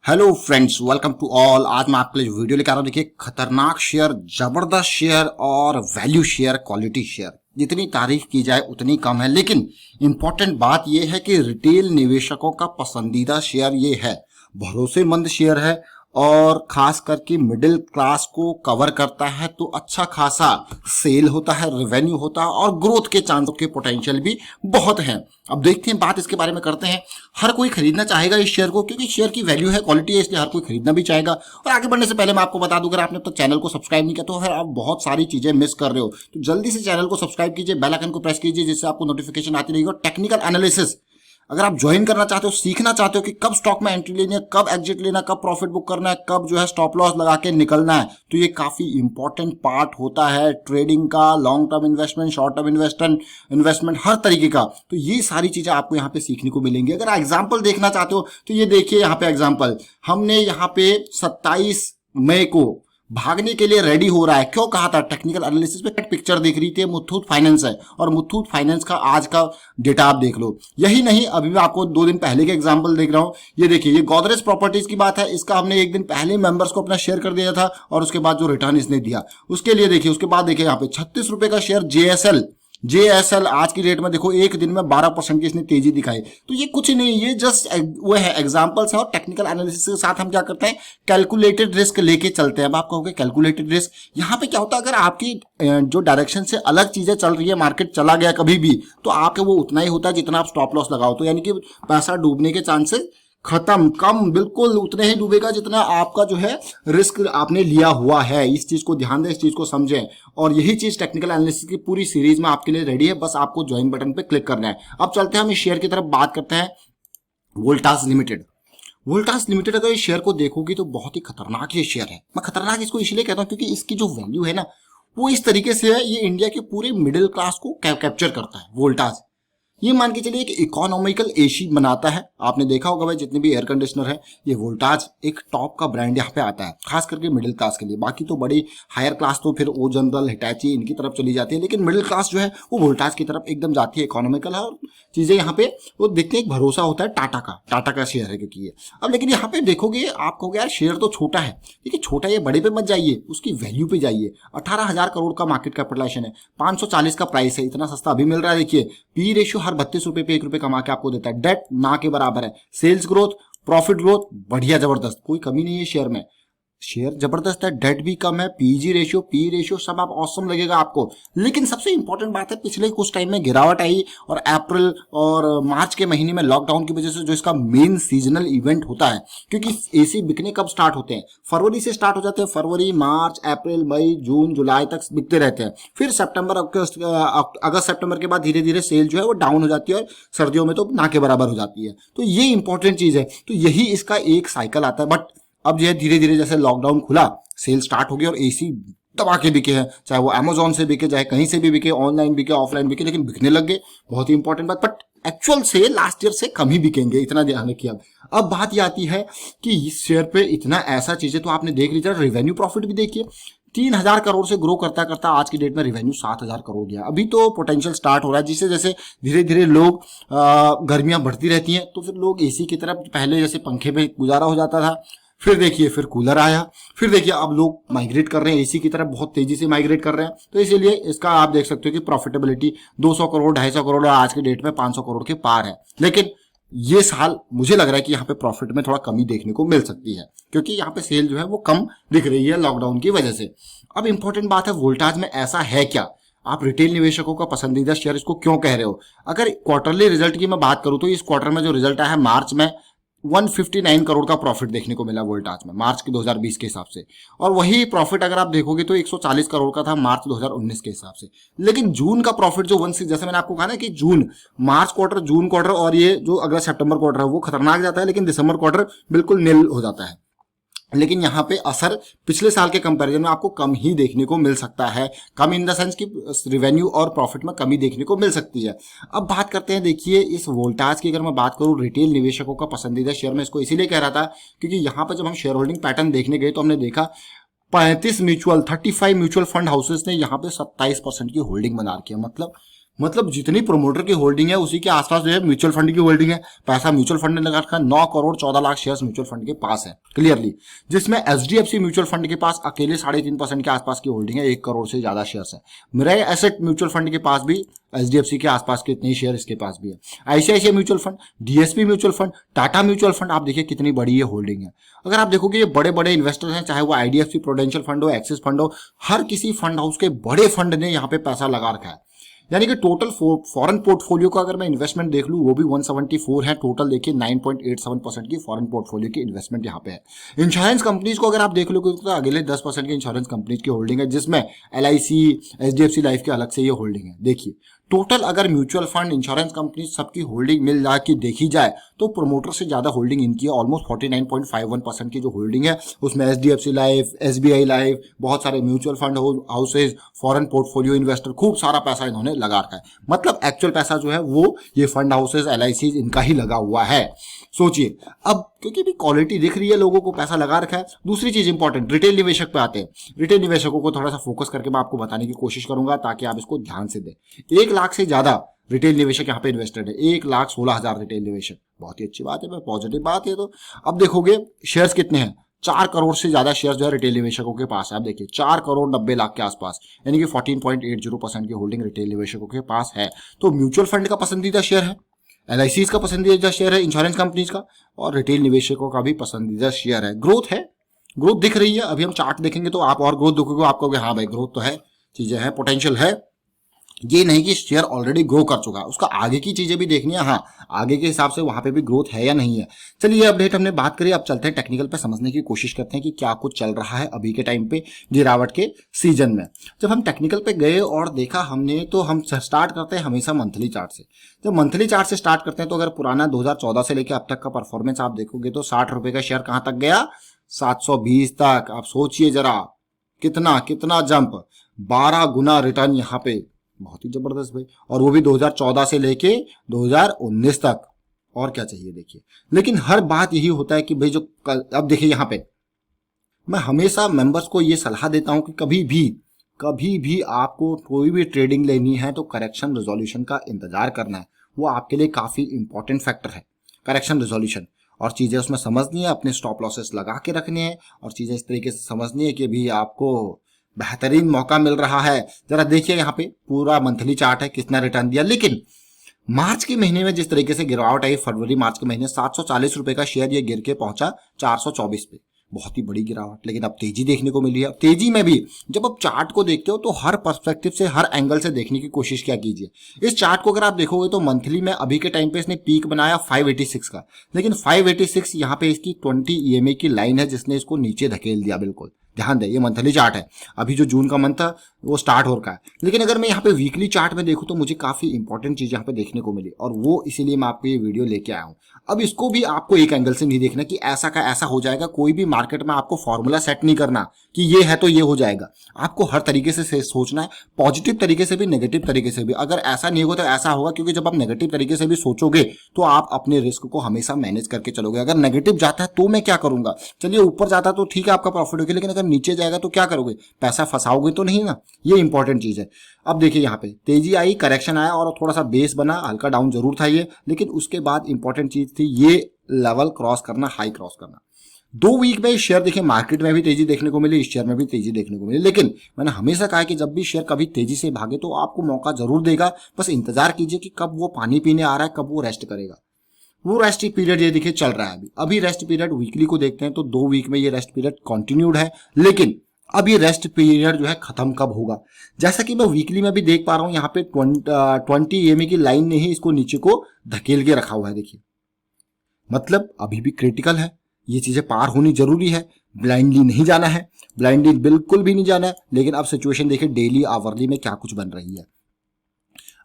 Hello friends, welcome to all. आज मैं आपके लिए वीडियो लेकर आ रहा हूं। देखिए, खतरनाक शेयर, जबरदस्त शेयर और वैल्यू शेयर, क्वालिटी शेयर। जितनी तारीफ की जाए उतनी कम है, लेकिन इंपॉर्टेंट बात यह है कि रिटेल निवेशकों का पसंदीदा शेयर ये है, भरोसेमंद शेयर है और खास करके मिडिल क्लास को कवर करता है। तो अच्छा खासा सेल होता है, रेवेन्यू होता है और ग्रोथ के चांस के पोटेंशियल भी बहुत हैं। अब देखते हैं, बात इसके बारे में करते हैं। हर कोई खरीदना चाहेगा इस शेयर को, क्योंकि शेयर की वैल्यू है, क्वालिटी है, इसलिए हर कोई खरीदना भी चाहेगा। और आगे बढ़ने से पहले मैं आपको बता दूं, अगर आपने तो चैनल को सब्सक्राइब नहीं किया तो फिर आप बहुत सारी चीजें मिस कर रहे हो। तो जल्दी से चैनल को सब्सक्राइब कीजिए, बेल आइकन को प्रेस कीजिए, जिससे आपको नोटिफिकेशन आती रहेगी। और टेक्निकल एनालिसिस अगर आप ज्वाइन करना चाहते हो, सीखना चाहते हो कि कब स्टॉक में एंट्री लेनी है, कब एग्जिट लेना, कब प्रॉफिट बुक करना है, कब जो है स्टॉप लॉस लगा के निकलना है, तो ये काफी इंपॉर्टेंट पार्ट होता है ट्रेडिंग का, long term investment, short term investment, हर तरीके का। तो ये सारी चीजें आपको यहाँ पे सीखने को मिलेंगी। अगर एग्जाम्पल देखना चाहते हो तो ये देखिए, यहाँ पे एग्जाम्पल हमने यहाँ पे 27 मई को भागने के लिए रेडी हो रहा है। क्यों कहा था? टेक्निकल एनालिसिस पे पिक्चर देख रही थी, मुथूट फाइनेंस है और मुथूट फाइनेंस का आज का डेटा आप देख लो। यही नहीं, अभी मैं आपको 2 दिन पहले के एग्जांपल देख रहा हूं। ये देखिए, ये गोदरेज प्रॉपर्टीज की बात है। इसका हमने 1 दिन पहले मेंबर्स को अपना शेयर कर दिया था और उसके बाद जो रिटर्न इसने दिया उसके लिए देखिए। उसके बाद देखिए, यहाँ पे 36 रुपए का शेयर जेएसएल आज की डेट में देखो, एक दिन में 12% की इसने तेजी दिखाई। तो ये कुछ नहीं, ये जस्ट वो है, एग्जांपल्स है। और टेक्निकल एनालिसिस के साथ हम क्या करते हैं, कैलकुलेटेड रिस्क लेके चलते हैं। अब आप कहोगे कैलकुलेटेड रिस्क, यहाँ पे क्या होता है, अगर आपकी जो डायरेक्शन से अलग चीजें चल रही है, मार्केट चला गया कभी भी, तो आपके वो उतना ही होता है जितना आप स्टॉप लॉस लगाओ। तो यानी कि पैसा डूबने के चांसेस खत्म, कम, बिल्कुल उतने ही डूबेगा जितना आपका जो है रिस्क आपने लिया हुआ है। इस चीज को ध्यान दें, इस चीज को समझें। और यही चीज टेक्निकल एनालिसिस की पूरी सीरीज में आपके लिए रेडी है, बस आपको ज्वाइन बटन पे क्लिक करना है। अब चलते हैं हम इस शेयर की तरफ, बात करते हैं वोल्टास लिमिटेड। वोल्टास लिमिटेड अगर इस शेयर को देखोगे तो बहुत ही खतरनाक ये शेयर है। मैं खतरनाक इसको इसलिए कहता हूं क्योंकि इसकी जो वैल्यू है ना, वो इस तरीके से है, ये इंडिया के पूरे मिडिल क्लास को कैप्चर करता है। वोल्टास ये मान के चलिए एक इकोनॉमिकल एसी बनाता है। आपने देखा होगा भाई, जितने भी एयर कंडीशनर है, ये वोल्टाज एक टॉप का ब्रांड यहाँ पे आता है, खास करके मिडिल क्लास के लिए। बाकी तो बड़ी हायर क्लास तो फिर ओ जनरल, हिटैची, इनकी तरफ चली जाती है, लेकिन मिडिल क्लास जो है वो वोल्टाज की तरफ एकदम जाती है। इकोनॉमिकल है और चीजें यहाँ पे वो देखते हैं। एक भरोसा होता है टाटा का शेयर है, क्योंकि ये अब, लेकिन यहाँ पे देखोगे आप कहोगे यार शेयर तो छोटा है। देखिए, छोटा ये बड़े पे मत जाइए, उसकी वैल्यू पे जाइए। 18,000 करोड़ का मार्केट कैपिटलाइजेशन है, 540 का प्राइस है, इतना सस्ता अभी मिल रहा है। देखिए, पी रेशियो हर 32 रुपए पे 1 रुपए कमा के आपको देता है। डेट ना के बराबर है। सेल्स ग्रोथ, प्रॉफिट ग्रोथ बढ़िया, जबरदस्त, कोई कमी नहीं है शेयर में। शेयर जबरदस्त है, डेट भी कम है, पीजी रेशियो, पी रेशियो सब आप ऑसम लगेगा आपको। लेकिन सबसे इंपॉर्टेंट बात है, पिछले कुछ टाइम में गिरावट आई और अप्रैल और मार्च के महीने में लॉकडाउन की वजह से जो इसका मेन सीजनल इवेंट होता है, क्योंकि एसी बिकने कब स्टार्ट होते हैं, फरवरी से स्टार्ट हो जाते हैं। फरवरी, मार्च, अप्रैल, मई, जून, जुलाई तक बिकते रहते हैं। फिर सितंबर, अगस्त, सितंबर के बाद धीरे धीरे सेल जो है वो डाउन हो जाती है और सर्दियों में तो ना के बराबर हो जाती है। तो ये इंपॉर्टेंट चीज है। तो यही इसका एक साइकिल आता है। बट अब ये धीरे धीरे जैसे लॉकडाउन खुला, सेल स्टार्ट हो गई और एसी दबा के बिके हैं, चाहे वो अमेजोन से बिके, चाहे कहीं से भी बिके, ऑनलाइन बिके, ऑफलाइन बिके, लेकिन बिकने लग गए। बहुत ही इंपॉर्टेंट बात। बट एक्चुअल से लास्ट ईयर से कम ही बिकेंगे, इतना ध्यान रखिए। अब बात ये आती है कि इस शेयर पे इतना ऐसा चीजें तो आपने देख लीजिए। रेवेन्यू प्रॉफिट भी देखिए, 3,000 करोड़ से ग्रो करता करता आज की डेट में रेवेन्यू 7,000 करोड़ गया। अभी तो पोटेंशियल स्टार्ट हो रहा है, जिससे जैसे धीरे धीरे लोग गर्मियां बढ़ती रहती हैं तो फिर लोग एसी की तरफ, पहले जैसे पंखे पे गुजारा हो जाता था, फिर देखिए फिर कूलर आया, फिर देखिए अब लोग माइग्रेट कर रहे हैं एसी की तरफ, बहुत तेजी से माइग्रेट कर रहे हैं। तो इसीलिए इसका आप देख सकते हो कि प्रॉफिटेबिलिटी 200 करोड़, 250 करोड़ और आज के डेट में 500 करोड़ के पार है। लेकिन ये साल मुझे लग रहा है कि यहाँ पे प्रॉफिट में थोड़ा कमी देखने को मिल सकती है, क्योंकि यहाँ पे सेल जो है वो कम दिख रही है लॉकडाउन की वजह से। अब इंपॉर्टेंट बात है, वोल्टाज में ऐसा है क्या? आप रिटेल निवेशकों का पसंदीदा शेयर इसको क्यों कह रहे हो? अगर क्वार्टरली रिजल्ट की मैं बात करूं तो इस क्वार्टर में जो रिजल्ट आया है, मार्च में 159 करोड़ का प्रॉफिट देखने को मिला वोल्टास में, मार्च के 2020 के हिसाब से। और वही प्रॉफिट अगर आप देखोगे तो 140 करोड़ का था मार्च 2019 के हिसाब से। लेकिन जून का प्रॉफिट जो 16, जैसे मैंने आपको कहा ना कि मार्च क्वार्टर, जून क्वार्टर और ये जो अगला सितंबर क्वार्टर है वो खतरनाक जाता है, लेकिन दिसंबर क्वार्टर बिल्कुल निल हो जाता है। लेकिन यहाँ पे असर पिछले साल के कंपैरिजन में आपको कम ही देखने को मिल सकता है। कम इन द सेंस कि रिवेन्यू और प्रॉफिट में कमी देखने को मिल सकती है। अब बात करते हैं, देखिए इस वोल्टाज की अगर मैं बात करूं, रिटेल निवेशकों का पसंदीदा शेयर, में इसको इसीलिए कह रहा था क्योंकि यहाँ पर जब हम शेयर होल्डिंग पैटर्न देखने गए तो हमने देखा 35 म्यूचुअल फंड हाउसेस ने यहाँ पे 27% की होल्डिंग बना रखी है। मतलब मतलब जितनी प्रोमोटर की होल्डिंग है उसी के आसपास जो है म्यूचुअल फंड की होल्डिंग है। पैसा म्यूचुअल फंड ने लगा रखा है, 9 crore 14 lakh shares mutual fund के पास है क्लियरली, जिसमें एचडीएफसी म्यूचुअल फंड के पास अकेले 3.5% के आसपास की होल्डिंग है, 1 करोड़ से ज्यादा शेयर्स है। मिराई एसेट म्यूचुअल फंड के पास भी एचडीएफसी के आसपास के इतने शेयर इसके पास भी है। ICICI mutual fund, DSP mutual fund, Tata mutual fund, आप देखिए कितनी बड़ी ये होल्डिंग है। अगर आप देखोगे ये बड़े बड़े इन्वेस्टर्स हैं, चाहे वो आईडीएफसी प्रूडेंशियल फंड हो, एक्सिस फंड हो, हर किसी फंड हाउस के बड़े फंड ने यहाँ पे पैसा लगा रखा है। यानी कि टोटल फॉरेन पोर्टफोलियो का अगर मैं इन्वेस्टमेंट देख लूं वो भी 174 है टोटल। देखिए 9.87% की फॉरेन पोर्टफोलियो की इन्वेस्टमेंट यहाँ पे है। इंश्योरेंस कंपनीज को अगर आप देख लोगे तो अगले 10% की इंश्योरेंस कंपनीज की होल्डिंग है, जिसमें एलआईसी, एचडीएफसी लाइफ के अलग से ये होल्डिंग है। देखिए टोटल अगर म्यूचुअल फंड, इंश्योरेंस कंपनी सबकी होल्डिंग मिल जा के देखी जाए तो प्रोमोटर से ज्यादा होल्डिंग इनकी है। ऑलमोस्ट 49.51% की जो होल्डिंग है उसमें एचडीएफसी लाइफ, एसबीआई लाइफ, बहुत सारे mutual fund houses, foreign portfolio investor, खूब सारा पैसा इन्होंने लगा रखा है। मतलब एक्चुअल पैसा जो है वो ये फंड हाउसेज, एलआईसी इनका ही लगा हुआ है। सोचिए अब, क्योंकि भी क्वालिटी दिख रही है, लोगों को पैसा लगा रखा है। दूसरी चीज इंपॉर्टेंट, रिटेल निवेशक पे आते हैं। रिटेल निवेशकों को थोड़ा सा फोकस करके मैं आपको बताने की कोशिश करूंगा ताकि आप इसको ध्यान से दें। 1 लाख से ज्यादा रिटेल निवेशक यहाँ पे इन्वेस्टेड है, 1,16,000 रिटेल निवेशक। बहुत ही अच्छी बात है, पॉजिटिव बात है। तो अब देखोगे शेयर्स कितने हैं, 4 करोड़ से ज्यादा शेयर्स जो है रिटेल निवेशकों के पास है। आप देखिए 4 करोड़ 90 लाख के आसपास, यानी कि 14.80% की होल्डिंग रिटेल निवेशकों के पास है। तो म्यूचुअल फंड का पसंदीदा शेयर है, एलआईसी का पसंदीदा शेयर है, इंश्योरेंस कंपनीज का, और रिटेल निवेशकों का भी पसंदीदा शेयर है। ग्रोथ है, ग्रोथ दिख रही है। अभी हम चार्ट देखेंगे तो आप और ग्रोथ देखोगे, आपको हाँ भाई ग्रोथ तो है, चीजें हैं, पोटेंशियल है। ये नहीं कि शेयर ऑलरेडी ग्रो कर चुका है, उसका आगे की चीजें भी देखनी है। हाँ, आगे के हिसाब से वहां पे भी ग्रोथ है या नहीं है। चलिए अपडेट हमने बात करी, अब चलते हैं टेक्निकल पे, समझने की कोशिश करते हैं कि क्या कुछ चल रहा है अभी के टाइम पे गिरावट के सीजन में। जब हम टेक्निकल पे गए और देखा हमने, तो हम स्टार्ट करते हैं हमेशा मंथली चार्ट से। जब मंथली चार्ट से स्टार्ट करते हैं तो अगर पुराना 2014 से लेकर अब तक का परफॉर्मेंस आप देखोगे तो 60 रुपए का शेयर कहां तक गया, 720 तक। आप सोचिए जरा कितना कितना जंप, 12 गुना रिटर्न यहाँ पे, बहुत ही जबरदस्त भाई। और वो भी 2014 से लेके 2019 तक, और क्या चाहिए देखिए। लेकिन हर बात यही होता है कि भाई जो अब देखिए यहाँ पे मैं हमेशा मेंबर्स को ये सलाह देता हूं कि कभी भी आपको कोई भी ट्रेडिंग लेनी है तो करेक्शन रेजोल्यूशन का इंतजार करना है। वो आपके लिए काफी इंपॉर्टेंट फैक्टर है, करेक्शन रेजोल्यूशन। और चीजें उसमें समझनी है, अपने स्टॉप लॉसेस लगा के रखने हैं, और चीजें इस तरीके से समझनी है कि भी आपको बेहतरीन मौका मिल रहा है। जरा देखिए यहाँ पे पूरा मंथली चार्ट है, कितना रिटर्न दिया। लेकिन मार्च के महीने में जिस तरीके से गिरावट आई, फरवरी मार्च के महीने 740 रुपए का शेयर ये गिर के पहुंचा 424 पे, बहुत ही बड़ी गिरावट। लेकिन अब तेजी देखने को मिली है। तेजी में भी जब आप चार्ट को देखते हो तो हर पर्सपेक्टिव से, हर एंगल से देखने की कोशिश क्या कीजिए। इस चार्ट को अगर आप देखोगे तो मंथली में अभी के टाइम पे इसने पीक बनाया 586 का, लेकिन 586 यहाँ पे इसकी 20 EMA की लाइन है जिसने इसको नीचे धकेल दिया। बिल्कुल ध्यान दें, ये मंथली चार्ट है, अभी जो जून का मंथ था वो स्टार्ट हो रखा है। लेकिन अगर मैं यहाँ पे वीकली चार्ट में देखूं तो मुझे काफी इंपॉर्टेंट चीज यहाँ पे देखने को मिली, और वो इसीलिए मैं आपको ये वीडियो लेके आया हूँ। अब इसको भी आपको एक एंगल से नहीं देखना कि ऐसा का ऐसा हो जाएगा। कोई भी मार्केट में आपको फॉर्मूला सेट नहीं करना कि ये है तो ये हो जाएगा। आपको हर तरीके से सोचना है, पॉजिटिव तरीके से भी, नेगेटिव तरीके से भी। अगर ऐसा नहीं होगा तो ऐसा होगा, क्योंकि जब आप नेगेटिव तरीके से भी सोचोगे तो आप अपने रिस्क को हमेशा मैनेज करके चलोगे। अगर नेगेटिव जाता है तो मैं क्या करूंगा, चलिए ऊपर जाता तो ठीक है आपका प्रॉफिट होगा, लेकिन अगर नीचे जाएगा तो क्या करोगे, पैसा फंसाओगे तो नहीं ना। ये इंपॉर्टेंट चीज है। अब देखिए यहाँ पे तेजी आई, करेक्शन आया और थोड़ा सा बेस बना, हल्का डाउन जरूर था ये, लेकिन उसके बाद इंपॉर्टेंट चीज थी ये लेवल क्रॉस करना, हाई क्रॉस करना। 2 वीक में शेयर देखिए मार्केट में भी तेजी देखने को मिली, इस शेयर में भी तेजी देखने को मिली। लेकिन मैंने हमेशा कहा कि जब भी शेयर कभी तेजी से भागे तो आपको मौका जरूर देगा, बस इंतजार कीजिए कि कब वो पानी पीने आ रहा है, कब वो रेस्ट करेगा। वो रेस्ट पीरियड ये देखिए चल रहा है अभी रेस्ट पीरियड वीकली को देखते हैं तो 2 वीक में ये रेस्ट पीरियड कंटिन्यूड है। लेकिन अब ये रेस्ट पीरियड जो है खत्म कब होगा, जैसा कि मैं वीकली में भी देख पा रहा हूं यहाँ पे 20 EMA की लाइन ने ही इसको नीचे को धकेल के रखा हुआ है। देखिए मतलब अभी भी क्रिटिकल है, ये चीजें पार होनी जरूरी है। ब्लाइंडली नहीं जाना है, ब्लाइंडली बिल्कुल भी नहीं जाना है। लेकिन अब सिचुएशन देखिए डेली आवरली में क्या कुछ बन रही है।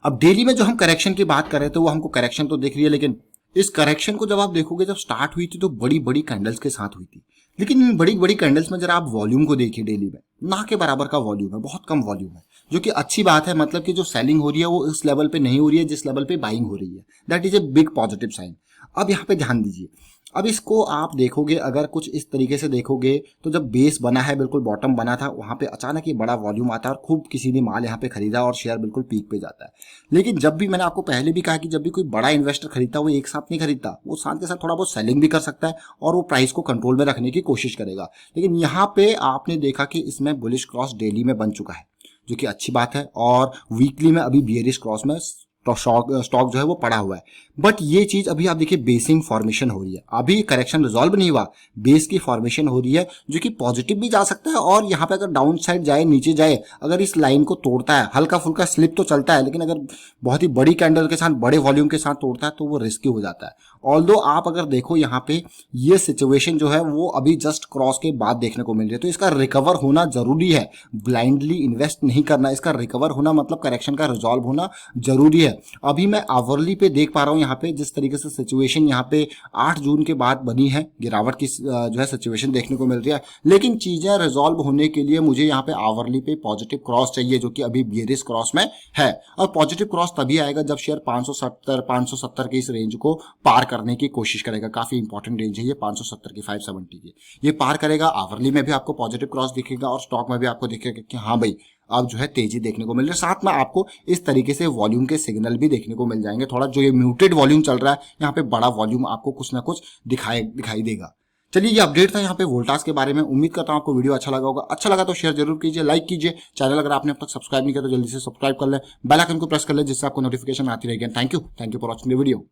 अब डेली में जो हम करेक्शन की बात कर रहे थे वो हमको करेक्शन तो दिख रही है, लेकिन इस करेक्शन को जब आप देखोगे, जब स्टार्ट हुई थी तो बड़ी बड़ी कैंडल्स के साथ हुई थी। लेकिन इन बड़ी बड़ी कैंडल्स में जरा आप वॉल्यूम को देखिए, डेली में ना के बराबर का वॉल्यूम है, बहुत कम वॉल्यूम है, जो कि अच्छी बात है। मतलब कि जो सेलिंग हो रही है वो इस लेवल पे नहीं हो रही है जिस लेवल पे बाइंग हो रही है। That is a big positive sign. अब यहाँ पे ध्यान दीजिए, अब इसको आप देखोगे, अगर कुछ इस तरीके से देखोगे तो जब बेस बना है, बिल्कुल बॉटम बना था, वहां पे अचानक ये बड़ा वॉल्यूम आता है और खूब किसी ने माल यहाँ पे खरीदा और शेयर बिल्कुल पीक पे जाता है। लेकिन जब भी, मैंने आपको पहले भी कहा कि जब भी कोई बड़ा इन्वेस्टर खरीदता है वो एक साथ नहीं खरीदता, वो साथ के साथ थोड़ा बहुत सेलिंग भी कर सकता है और वो प्राइस को कंट्रोल में रखने की कोशिश करेगा। लेकिन यहाँ पे आपने देखा कि इसमें बुलिश क्रॉस डेली में बन चुका है, जो कि अच्छी बात है, और वीकली में अभी बियरिश क्रॉस में स्टॉक जो है वो पड़ा हुआ है। बट ये चीज अभी आप देखिए बेसिंग फॉर्मेशन हो रही है, अभी करेक्शन रिजॉल्व नहीं हुआ, बेस की फॉर्मेशन हो रही है, जो कि पॉजिटिव भी जा सकता है और यहाँ पे अगर डाउन साइड जाए, नीचे जाए, अगर इस लाइन को तोड़ता है, हल्का फुल्का स्लिप तो चलता है, लेकिन अगर बहुत ही बड़ी कैंडल के साथ, बड़े वॉल्यूम के साथ तोड़ता है तो वो रिस्की हो जाता है। ऑल्दो आप अगर देखो यहाँ पे ये सिचुएशन जो है वो अभी जस्ट क्रॉस के बाद देखने को मिल रही है, तो इसका रिकवर होना जरूरी है। ब्लाइंडली इन्वेस्ट नहीं करना, इसका रिकवर होना मतलब करेक्शन का रिजॉल्व होना जरूरी है। अभी मैं आवरली पे देख पा रहा हूँ यहाँ पे जिस तरीके से सिचुएशन यहाँ पे 8 जून के बाद बनी है, गिरावट की जो है सिचुएशन देखने को मिल रही है, लेकिन चीजें रिजॉल्व होने के लिए मुझे यहाँ पे आवरली पे पॉजिटिव क्रॉस चाहिए, जो कि अभी बियरिश क्रॉस में है। और पॉजिटिव क्रॉस तभी आएगा जब शेयर 570 के इस रेंज को पार करने की कोशिश करेगा। काफी इंपॉर्टेंट रेंज है ये 570 की, 570 की, ये पार करेगा। आवरली में भी आपको पॉजिटिव क्रॉस दिखेगा और स्टॉक में भी आपको दिखेगा कि हाँ भाई अब जो है तेजी देखने को मिल रही है। साथ में आपको इस तरीके से वॉल्यूम के सिग्नल भी देखने को मिल जाएंगे। थोड़ा जो ये म्यूटेड वॉल्यूम चल रहा है, यहाँ पे बड़ा वॉल्यूम आपको कुछ ना कुछ दिखाई देगा। चलिए, ये अपडेट था यहाँ पे वोल्टास के बारे में। उम्मीद करता हूँ आपको वीडियो अच्छा लगा होगा। अच्छा लगा तो शेयर जरूर कीजिए, लाइक कीजिए। चैनल अगर आपने अब तक सब्सक्राइब नहीं किया तो जल्दी से सब्सक्राइब कर ले, बेल आइकन को प्रेस कर ले, जिससे आपको नोटिफिकेशन आती रहेगी। Thank you for watching the video.